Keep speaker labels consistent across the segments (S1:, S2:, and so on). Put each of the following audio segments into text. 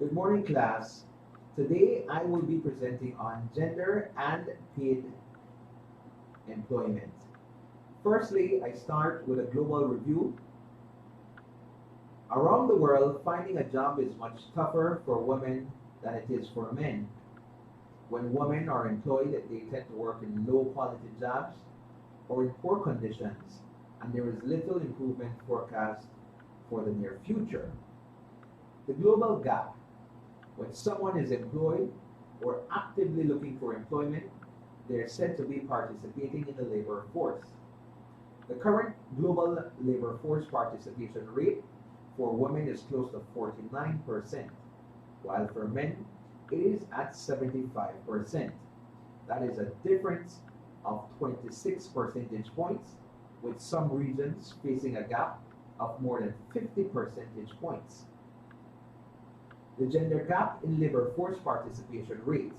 S1: Good morning, class. Today I will be presenting on gender and paid employment. Firstly, I start with a global review. Around the world, finding a job is much tougher for women than it is for men. When women are employed, they tend to work in low quality jobs or in poor conditions, and there is little improvement forecast for the near future. The global gap. When someone is employed or actively looking for employment, they are said to be participating in the labor force. The current global labor force participation rate for women is close to 49%, while for men it is at 75%. That is a difference of 26 percentage points, with some regions facing a gap of more than 50 percentage points. The gender gap in labor force participation rates: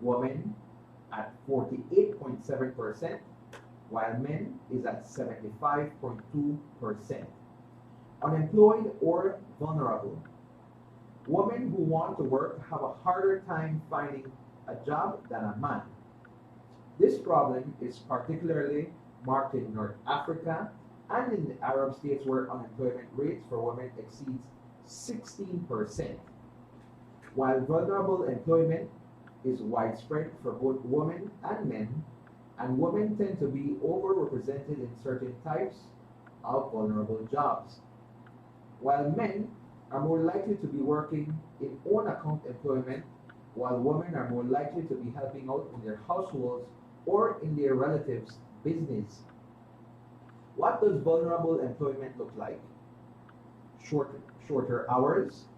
S1: women at 48.7%, while men is at 75.2%. Unemployed or vulnerable. Women who want to work have a harder time finding a job than a man. This problem is particularly marked in North Africa and in the Arab states, where unemployment rates for women exceeds 16%, while vulnerable employment is widespread for both women and men, and women tend to be overrepresented in certain types of vulnerable jobs. While men are more likely to be working in own account employment, while women are more likely to be helping out in their households or in their relatives' business. What does vulnerable employment look like? Shorter hours,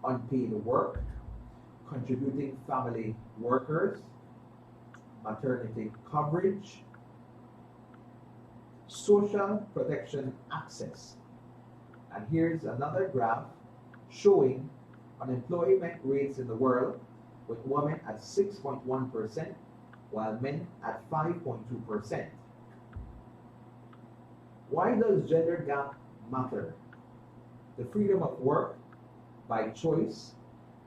S1: unpaid work, contributing family workers, maternity coverage, social protection access. And here's another graph showing unemployment rates in the world, with women at 6.1%, while men at 5.2%. Why does gender gap matter? The freedom of work by choice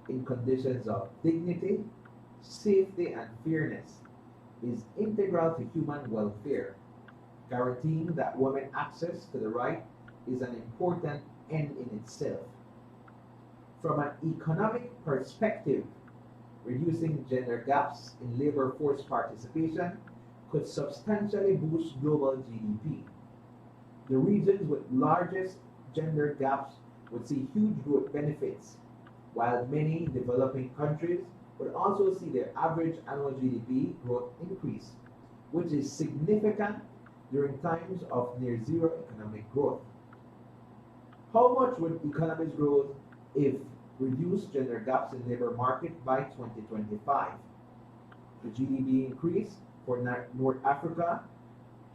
S1: in conditions of dignity, safety, and fairness is integral to human welfare. Guaranteeing that women access to the right is an important end in itself. From an economic perspective, reducing gender gaps in labor force participation could substantially boost global GDP. The regions with largest gender gaps would see huge growth benefits, while many developing countries would also see their average annual GDP growth increase, which is significant during times of near zero economic growth. How much would economies grow if reduced gender gaps in labor market by 2025? The GDP increase for North Africa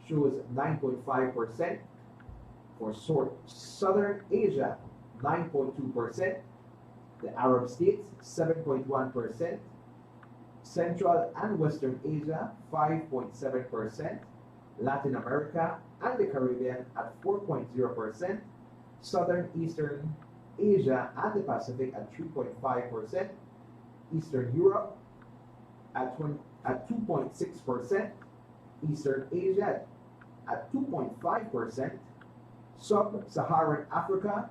S1: shows 9.5%, for Southern Asia 9.2%, the Arab states 7.1%, Central and Western Asia 5.7%, Latin America and the Caribbean at 4.0%, Southern Eastern Asia and the Pacific at 3.5%, Eastern Europe at 2.6%, Eastern Asia at 2.5%, Sub-Saharan Africa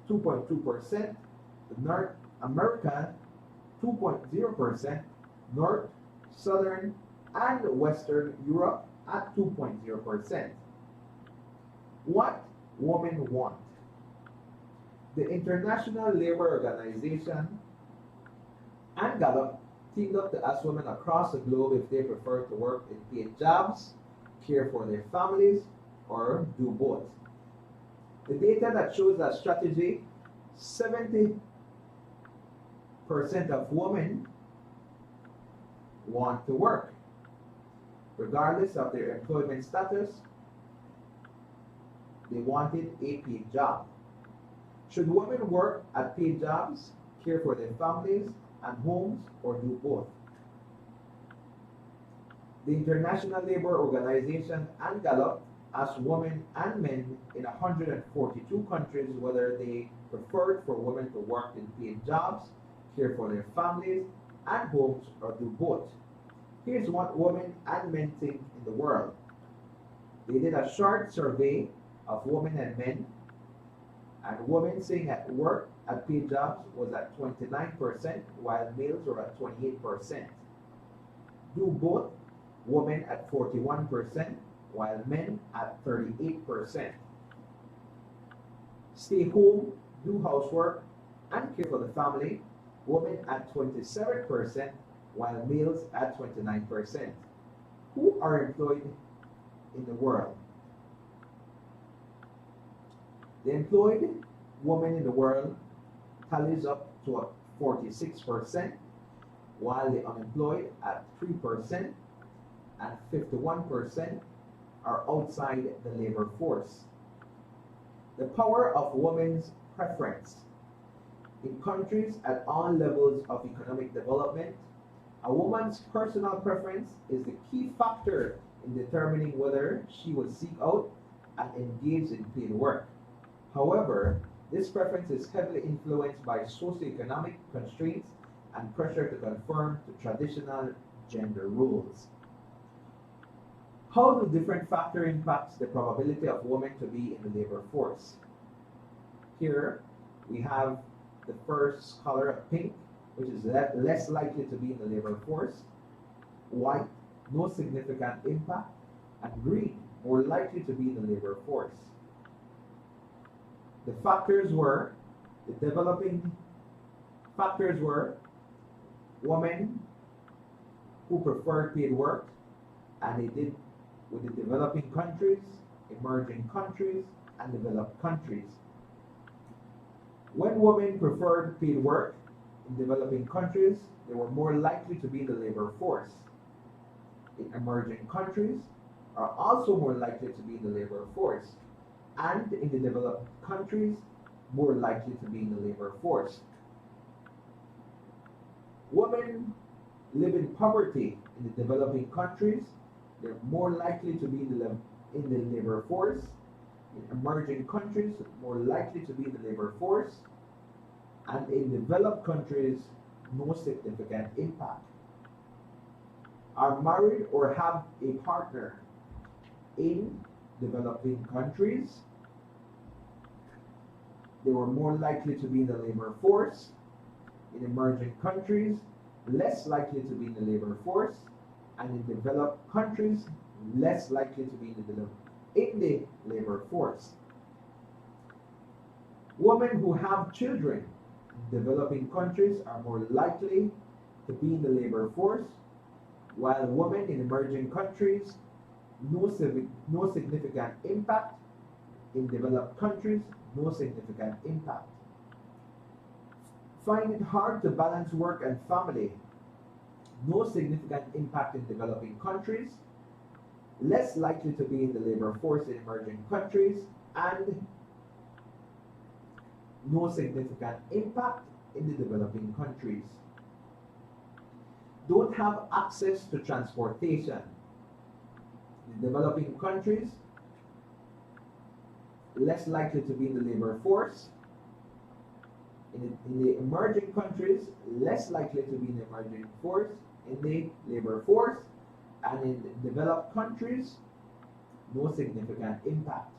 S1: 2.2%, North America 2.0%, North, Southern, and Western Europe at 2.0%. What women want? The International Labour Organization and Gallup teamed up to ask women across the globe if they prefer to work in paid jobs, care for their families, or do both. The data that shows that strategy: 70% of women want to work, regardless of their employment status. They wanted a paid job. Should women work at paid jobs, care for their families and homes, or do both? The International Labour Organization and Gallup as women and men in 142 countries whether they preferred for women to work in paid jobs, care for their families and homes, or do both. Here's what women and men think in the world. They did a short survey of women and men, and women saying at work at paid jobs was at 29%, while males were at 28%. Do both, women at 41%, while men at 38%. Stay home, do housework, and care for the family, women at 27%, while males at 29%. Who are employed in the world? The employed women in the world tallies up to 46%, while the unemployed at 3% and 51% are outside the labor force. The power of women's preference. In countries at all levels of economic development, a woman's personal preference is the key factor in determining whether she will seek out and engage in paid work. However, this preference is heavily influenced by socioeconomic constraints and pressure to conform to traditional gender roles. How do different factors impact the probability of women to be in the labor force? Here we have the first color of pink, which is less likely to be in the labor force, white, no significant impact, and green, more likely to be in the labor force. The developing factors were women who preferred paid work, and they did with the developing countries, emerging countries, and developed countries. When women preferred paid work in developing countries, they were more likely to be in the labor force. In emerging countries, are also more likely to be in the labor force, and in the developed countries, more likely to be in the labor force. Women live in poverty in the developing countries, they're more likely to be in the labor force. In emerging countries, more likely to be in the labor force, and in developed countries, no significant impact. Are married or have a partner in developing countries, they were more likely to be in the labor force. In emerging countries, less likely to be in the labor force, and in developed countries, less likely to be in the labor force. Women who have children in developing countries are more likely to be in the labor force, while women in emerging countries, no significant impact. In developed countries, no significant impact. Find it hard to balance work and family. No significant impact in developing countries, less likely to be in the labor force in emerging countries, and no significant impact in the developing countries. Don't have access to transportation. In developing countries, less likely to be in the labor force. In the emerging countries, less likely to be in the emerging force, in the labor force, and in developed countries, no significant impact.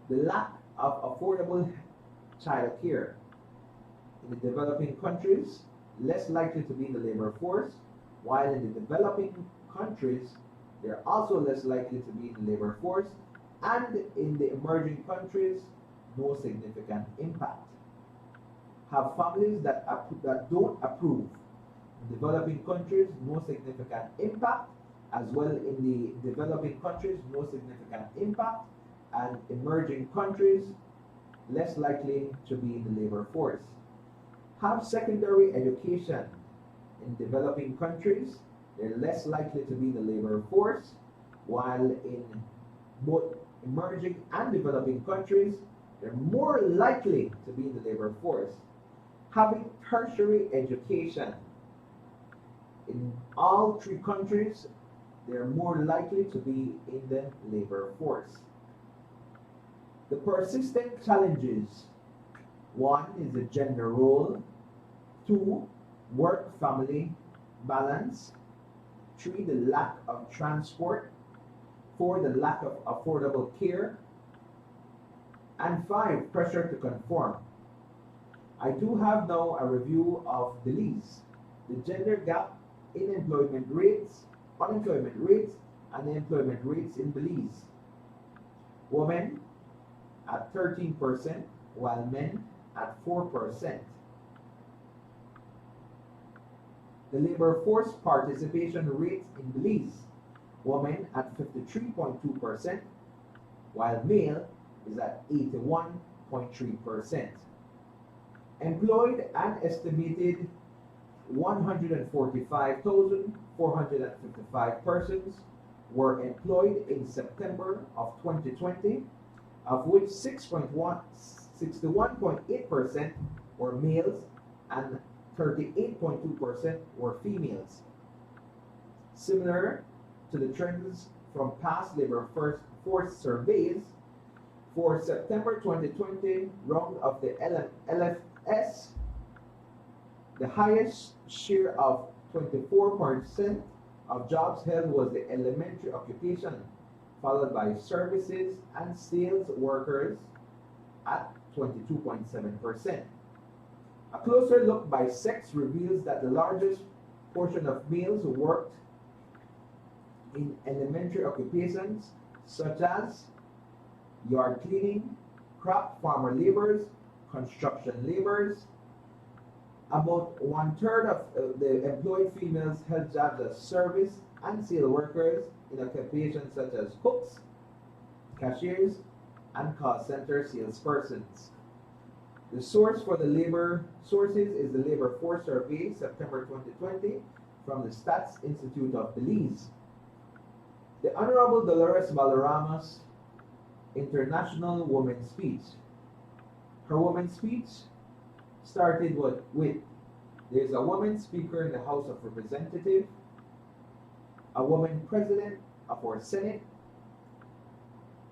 S1: The lack of affordable child care. In the developing countries, less likely to be in the labor force, while in the developing countries, they're also less likely to be in the labor force, and in the emerging countries, no significant impact. Have families that don't approve. In developing countries, no significant impact, as well in the developing countries, no significant impact, and emerging countries, less likely to be in the labor force. Have secondary education. In developing countries, they're less likely to be in the labor force, while in both emerging and developing countries, they're more likely to be in the labor force. Having tertiary education. In all three countries, they're more likely to be in the labor force. The persistent challenges: 1 is the gender role, 2, work-family balance, 3, the lack of transport, 4, the lack of affordable care, and 5, pressure to conform. I do have now a review of Belize, the gender gap in employment rates, unemployment rates, and employment rates in Belize. Women at 13%, while men at 4%. The labor force participation rates in Belize: women at 53.2%, while male is at 81.3%. Employed an estimated 145,455 persons were employed in September of 2020, of which 61.8% were males and 38.2% were females. Similar to the trends from past labor force surveys, for September 2020 round of the LFS, the highest share of 24% of jobs held was the elementary occupation, followed by services and sales workers at 22.7%. A closer look by sex reveals that the largest portion of males worked in elementary occupations such as yard cleaning, crop farmer laborers, construction laborers. About 1/3 of the employed females held jobs as service and sales workers in occupations such as cooks, cashiers, and call center salespersons. The source for the labor sources is the Labor Force Survey, September 2020, from the Stats Institute of Belize. The Honorable Dolores Valderrama's International Women's Speech. Her women's speech started with there's a woman speaker in the House of Representatives, a woman president of our Senate,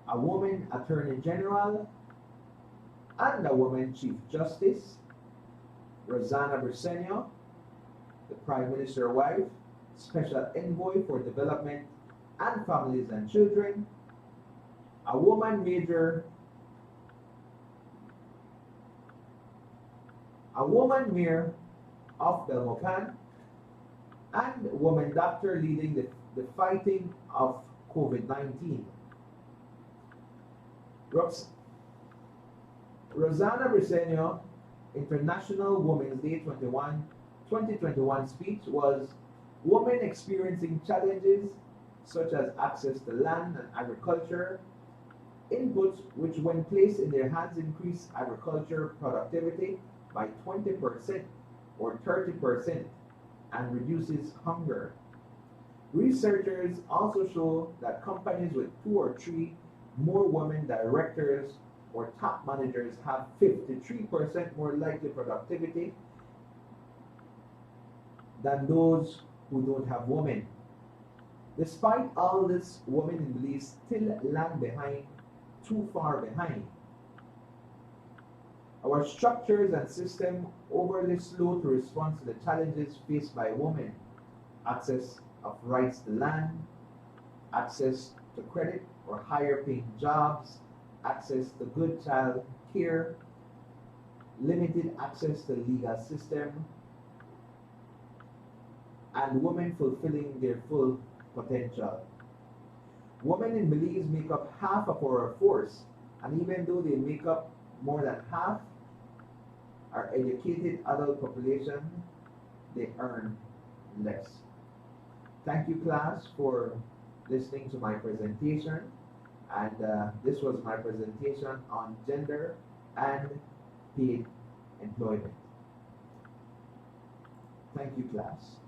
S1: a woman Attorney General, and a woman Chief Justice, Rosana Briceño, the Prime Minister's wife, Special Envoy for Development and Families and Children, a woman mayor of Belmopan, and a woman doctor leading the fighting of COVID-19. Rosana Briceño International Women's Day 2021 speech was women experiencing challenges such as access to land and agriculture, inputs which when placed in their hands increase agriculture productivity by 20% or 30% and reduces hunger. Researchers also show that companies with 2 or 3 more women directors or top managers have 53% more likely productivity than those who don't have women. Despite all this, women in Belize still lag behind, too far behind. Our structures and system overly slow to respond to the challenges faced by women: access of rights to land, access to credit or higher paying jobs, access to good child care, limited access to the legal system, and women fulfilling their full potential. Women in Belize make up half of our force, and even though they make up more than half our educated adult population, they earn less. Thank you, class, for listening to my presentation, and this was my presentation on gender and paid employment. Thank you, class.